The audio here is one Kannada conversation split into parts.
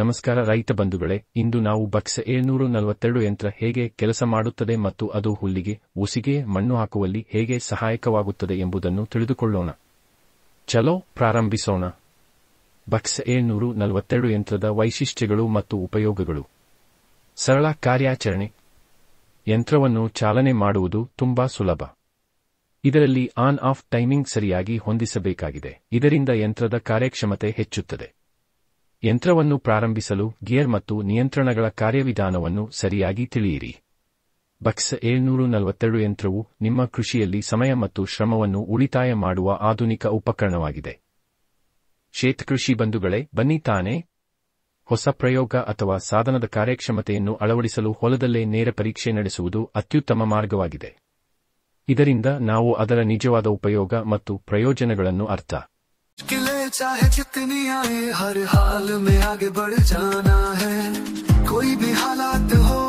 ನಮಸ್ಕಾರ ರೈತ ಬಂಧುಗಳೇ, ಇಂದು ನಾವು ಬಕ್ಸ 742 ಯಂತ್ರ ಹೇಗೆ ಕೆಲಸ ಮಾಡುತ್ತದೆ ಮತ್ತು ಅದು ಹುಲ್ಲಿಗೆ, ಉಸಿಗೆ, ಮಣ್ಣು ಹಾಕುವಲ್ಲಿ ಹೇಗೆ ಸಹಾಯಕವಾಗುತ್ತದೆ ಎಂಬುದನ್ನು ತಿಳಿದುಕೊಳ್ಳೋಣ. ಚಲೋ ಪ್ರಾರಂಭಿಸೋಣ. ಬಕ್ಸ 742 ಯಂತ್ರದ ವೈಶಿಷ್ಟ್ಯಗಳು ಮತ್ತು ಉಪಯೋಗಗಳು. ಸರಳ ಕಾರ್ಯಾಚರಣೆ. ಯಂತ್ರವನ್ನು ಚಾಲನೆ ಮಾಡುವುದು ತುಂಬಾ ಸುಲಭ. ಇದರಲ್ಲಿ ಆನ್ ಆಫ್ ಟೈಮಿಂಗ್ ಸರಿಯಾಗಿ ಹೊಂದಿಸಬೇಕಾಗಿದೆ. ಇದರಿಂದ ಯಂತ್ರದ ಕಾರ್ಯಕ್ಷಮತೆ ಹೆಚ್ಚುತ್ತದೆ. ಯಂತ್ರವನ್ನು ಪ್ರಾರಂಭಿಸಲು ಗೇರ್ ಮತ್ತು ನಿಯಂತ್ರಣಗಳ ಕಾರ್ಯವಿಧಾನವನ್ನು ಸರಿಯಾಗಿ ತಿಳಿಯಿರಿ. ಬಕ್ಸ 742 ಯಂತ್ರವು ನಿಮ್ಮ ಕೃಷಿಯಲ್ಲಿ ಸಮಯ ಮತ್ತು ಶ್ರಮವನ್ನು ಉಳಿತಾಯ ಮಾಡುವ ಆಧುನಿಕ ಉಪಕರಣವಾಗಿದೆ. ಶೇತಕೃಷಿ ಬಂಧುಗಳೇ, ಬನ್ನಿ ತಾನೇ ಹೊಸ ಪ್ರಯೋಗ ಅಥವಾ ಸಾಧನದ ಕಾರ್ಯಕ್ಷಮತೆಯನ್ನು ಅಳವಡಿಸಲು ಹೊಲದಲ್ಲೇ ನೇರ ಪರೀಕ್ಷೆ ನಡೆಸುವುದು ಅತ್ಯುತ್ತಮ ಮಾರ್ಗವಾಗಿದೆ. ಇದರಿಂದ ನಾವು ಅದರ ನಿಜವಾದ ಉಪಯೋಗ ಮತ್ತು ಪ್ರಯೋಜನಗಳನ್ನು ಅರ್ಥ चाहे जितनी आए हर हाल में आगे बढ़ जाना है. कोई भी हालात हो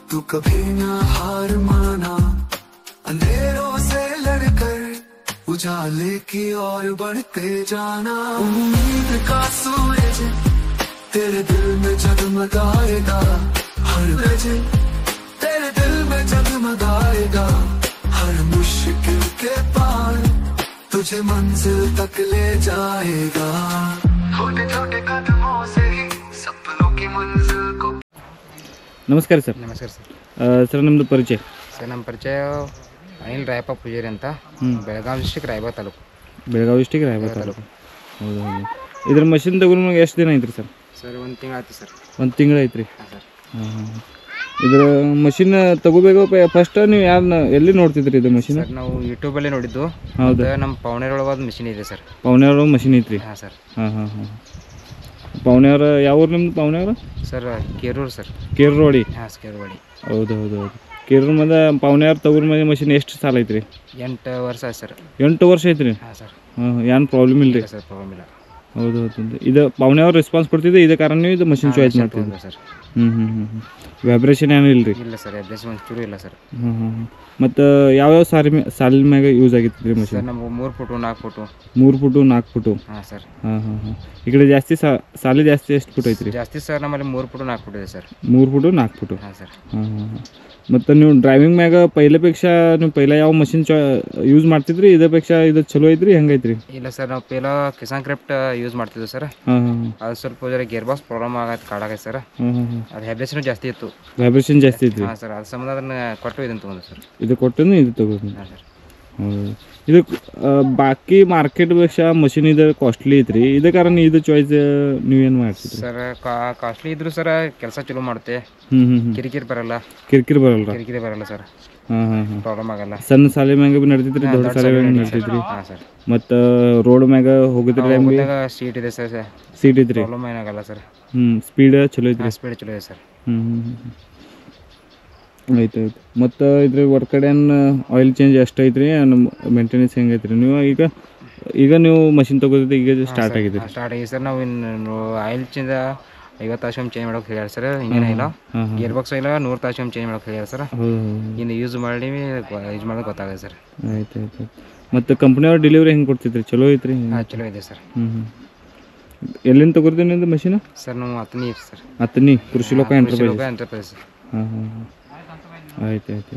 तू कभी ना हार माना. अंधेरों से लड़कर उजाले की ओर बढ़ते जाना. उम्मीद का सूरज तेरे दिल में जगमगाएगा. हर बजे तेरे दिल में जगमगाएगा. हर मुश्किल के पार तुझे मंजिल तक ले जाएगा. छोटे छोटे कदमों से ही सपनों की मंजिल को. ನಮಸ್ಕಾರ ಸರ್. ನಮಸ್ಕಾರ ಸರ್. ಸರ್ ನಿಮ್ಮದು ಪರಿಚಯ? ಸರ್ ನಮ್ಮ ಪರಿಚಯ ಅನಿಲ್ ರಾಯಪ್ಪ ಪೂಜಾರಿ ಅಂತ, ಬೆಳಗಾವಿ ಡಿಸ್ಟಿಕ್ ರಾಯಬಾಗ ತಾಲೂಕು. ಬೆಳಗಾವಿ ಡಿಸ್ಟಿಕ್ ರಾಯಬಾಗ ತಾಲೂಕು. ಹೌದು ಹೌದು. ಇದ್ರ ಮಷಿನ್ ತಗೊಂಡು ಎಷ್ಟು ದಿನ ಐತ್ರಿ ಸರ್? ಸರ್ 1 ತಿಂಗಳು ಆಯ್ತು ಸರ್. 1 ತಿಂಗಳು ಐತ್ರಿ. ಹಾಂ ಸರ್. ಹಾಂ. ಇದ್ರ ಮಷಿನ್ ತಗೋಬೇಕು ಫಸ್ಟ್ ನೀವು ಯಾರನ್ನ ಎಲ್ಲಿ ನೋಡ್ತಿದ್ರಿ ಇದು ಮಷಿನ್? ಸರ್ ನಾವು ಯೂಟ್ಯೂಬಲ್ಲಿ ನೋಡಿದ್ದು. ಹೌದು. ನಮ್ಮ ಪವನೇರೊಳಗೆ ಒಂದು ಮಿಷಿನ್ ಇದೆ ಸರ್. ಪವನೇರ ಮಷಿನ್ ಐತ್ರಿ? ಹಾಂ ಸರ್. ಹಾಂ ಹಾಂ ಹಾಂ. ಪವನೇರ ಯಾವ ಊರು ನಿಮ್ದು? ಪವನೇರ ಸರ್ ಕೇರೂರು ಸರ್. ಕೇರೂರವಾಡಿ? ಹಾಂ ಕೇರೂರವಾಡಿ. ಹೌದು ಹೌದು ಹೌದು. ಕೇರೂರು ಮದ ಪವನೇರ ತಗೋರ್ ಮೇಲೆ ಮಷಿನ್ ಎಷ್ಟು ಸಾಲ ಐತ್ರಿ? 8 ವರ್ಷ ಆಯ್ತು ಸರ್. 8 ವರ್ಷ ಐತ್ರಿ? ಹಾಂ ಸರ್. ಹಾಂ. ಏನು ಪ್ರಾಬ್ಲಮ್ ಇಲ್ಲ ರೀ? ಸರ್ ಪ್ರಾಬ್ಲಮ್ ಇಲ್ಲ. ಹೌದು ಹೌದು. ಇದು ಪವನೇವ್ರು ರೆಸ್ಪಾನ್ಸ್ ಕೊಡ್ತಿದ್ದೆ, ಇದೇ ಕಾರಣ ನೀವು ಇದು ಮಷಿನ್ ಚಾಯ್ಸ್ ಮಾಡ್ತಿದ್ದೆ ಸರ್. ವ್ಯಾಬ್ರೇಷನ್ ಏನೂ ಇಲ್ಲ ರೀ? ಇಲ್ಲ ಸರ್, ವ್ಯಾಬ್ರೇಷನ್ ಒಂಚೂರು ಇಲ್ಲ ಸರ್. ಮತ್ತು ಯಾವ್ಯಾವ ಸಾಲಿನ ಮ್ಯಾಗ ಯೂಸ್ ಆಗಿತ್ತು ರೀ ಮಷಿನ್? ಸರ್ ನಮ್ಗೆ 3 ಫುಟು 4 ಫುಟು. 3 ಫುಟು 4 ಫುಟು? ಹಾಂ ಸರ್. ಹಾಂ ಹಾಂ ಹಾಂ. ಈ ಕಡೆ ಜಾಸ್ತಿ ಸಾಲಿ ಜಾಸ್ತಿ ಎಷ್ಟು ಫುಟ್ ಐತ್ರಿ? ಜಾಸ್ತಿ ಸರ್ ನಮ್ಮಲ್ಲಿ 3 ಫುಟು 4 ಫುಟ್ ಇದೆ ಸರ್. 3 ಫುಟು 4 ಫುಟು? ಹಾಂ ಸರ್. ಹಾಂ ಹಾಂ ಹಾಂ. ಮತ್ತು ನೀವು ಡ್ರೈವಿಂಗ್ ಮ್ಯಾಗ ಪೈಲೇಪೇಕ್ಷ ನೀವು ಯಾವ ಮಷಿನ್ ಯೂಸ್ ಮಾಡ್ತಿದ್ರಿ? ಇದಪೇಕ್ಷ ಇದು ಚಲೋ ಐತ್ರಿ ಹೆಂಗೈತ್ರಿ? ಇಲ್ಲ ಸರ್, ನಾವು ಕಿಸಾನ್ ಕ್ರಾಫ್ಟ್ ಯೂಸ್ ಮಾಡ್ತಿದ್ವಿ ಸರ್. ಹಾಂ ಹಾಂ. ಅದು ಸ್ವಲ್ಪ ಗೇರ್ ಬಾಕ್ಸ್ ಪ್ರಾಬ್ಲಮ್ ಕಾಡಾಗೈತೆ ಸರ್. ಹಾಂ ಹಾಂ ಹಾಂ. ಅದು ವ್ಯಾಬ್ರೇಷನ್ ಜಾಸ್ತಿ ಇತ್ತು. ವ್ಯಾಬ್ರೇಷನ್ ಜಾಸ್ತಿ ಐತ್ರಿ? ಹಾಂ ಸರ್. ಅದು ಸಂಬಂಧ ಅದನ್ನು ಕೊಟ್ಟು ಇದನ್ನು ತೊಗೊಂಡು ಸರ್. ಇದು ಕೊಟ್ಟು ಇದು ತಗೋದು? ಹಾಂ ಸರ್. ಹೌದು. ಇದು ಬಾಕಿ ಮಾರ್ಕೆಟ್ ಪೇಕ್ಷ ಮಷಿನ್ ಇದು ಕಾಸ್ಟ್ಲಿ ಐತ್ರಿ, ಇದೇ ಕಾರಣ ಇದು ಚಾಯ್ಸ್ ನೀವೇನು ಮಾಡ್ತಿದ್ರಿ ಸರ್? ಕಾಸ್ಟ್ಲಿ ಇದ್ರು ಸರ್ ಕೆಲಸ ಚಲೋ ಮಾಡುತ್ತೆ. ಕಿರಿಕಿರಿ ಬರಲ್ಲ. ಕಿರಿಕಿರಿ ಬರಲ್ಲ? ಕಿರಿಕಿರಿ ಬರಲ್ಲ ಸರ್. ಹಾಂ ಹಾಂ ಹಾಂ. ಪ್ರಾಬ್ಲಮ್ ಆಗಲ್ಲ. ಸಣ್ಣ ಸಾಲಿ ಮ್ಯಾಗ ಭೀ ನಡ್ತಿದ್ರಿ, ದೊಡ್ಡ ಸಾಲಿ ಮ್ಯಾಗ ನಡ್ತಿದ್ರಿ? ಹಾಂ ಸರ್. ಮತ್ತು ರೋಡ್ ಮ್ಯಾಗ ಹೋಗಿದ್ರಿ? ಸೀಟ್ ಇದೆ ಸರ್. ಸೀಟ್ ಐತ್ರಿ? ಪ್ರಾಬ್ಲಮ್ ಏನಾಗಲ್ಲ ಸರ್. ಸ್ಪೀಡ್ ಚಲೋ ಐತ್ರಿ? ಸ್ಪೀಡ್ ಚಲೋ ಇದೆ ಸರ್. ಆಯ್ತು ಆಯ್ತು. ಮತ್ತು ಇದ್ರ ಹೊರಗಡೆ ಆಯಿಲ್ ಚೇಂಜ್ ಎಷ್ಟು ಐತ್ರಿ, ಮೇಂಟೆನೆನ್ಸ್ ಹೆಂಗೆ ಐತ್ರಿ? ನೀವು ಈಗ ನೀವು ಮಷಿನ್ ತಗೋದಿದ್ದೆ ಈಗ ಸ್ಟಾರ್ಟ್ ಆಗಿದೆ? ಸ್ಟಾರ್ಟ್ ಆಗಿದೆ ಸರ್. ನಾವು ಇನ್ನು ಆಯಿಲ್ ಚೇಂಜ್ 50 ತಾಸು ಚೇಂಜ್ ಮಾಡೋಕೆ ಹೇಳ್ಯಾರ ಸರ್. ಹಿಂಗೇನ ಇಲ್ಲ, ಗೇರ್ ಬಾಕ್ಸ್ ಇಲ್ಲ 100 ತಾಸು ಚೇಂಜ್ ಮಾಡೋಕೆ ಹೇಳ್ಯಾರ ಸರ್. ಇನ್ನು ಯೂಸ್ ಮಾಡೋದು ಗೊತ್ತಾಗುತ್ತೆ ಸರ್. ಆಯ್ತು ಆಯ್ತು. ಮತ್ತು ಕಂಪ್ನಿಯವ್ರು ಡೆಲಿವರಿ ಹೆಂಗೆ ಕೊಡ್ತಿದ್ರಿ? ಚಲೋ ಐತ್ರಿ? ಹಾಂ ಚಲೋ ಇದೆ ಸರ್. ಎಲ್ಲಿಂದ ತಗೋರ್ತೀನಿ ಇದು ಮಷಿನ್? ಸರ್ ನಾವು ಅತ್ನಿ ಸರ್. ಅತ್ನಿ ಕೃಷಿ ಲೋಕ ಎಂಟರ್ಪ್ರೈಸ್? ಎಂಟರ್ಪ್ರೈಸ್. ಹಾಂ ಹಾಂ ಹಾಂ. ಆಯ್ತು ಆಯ್ತು.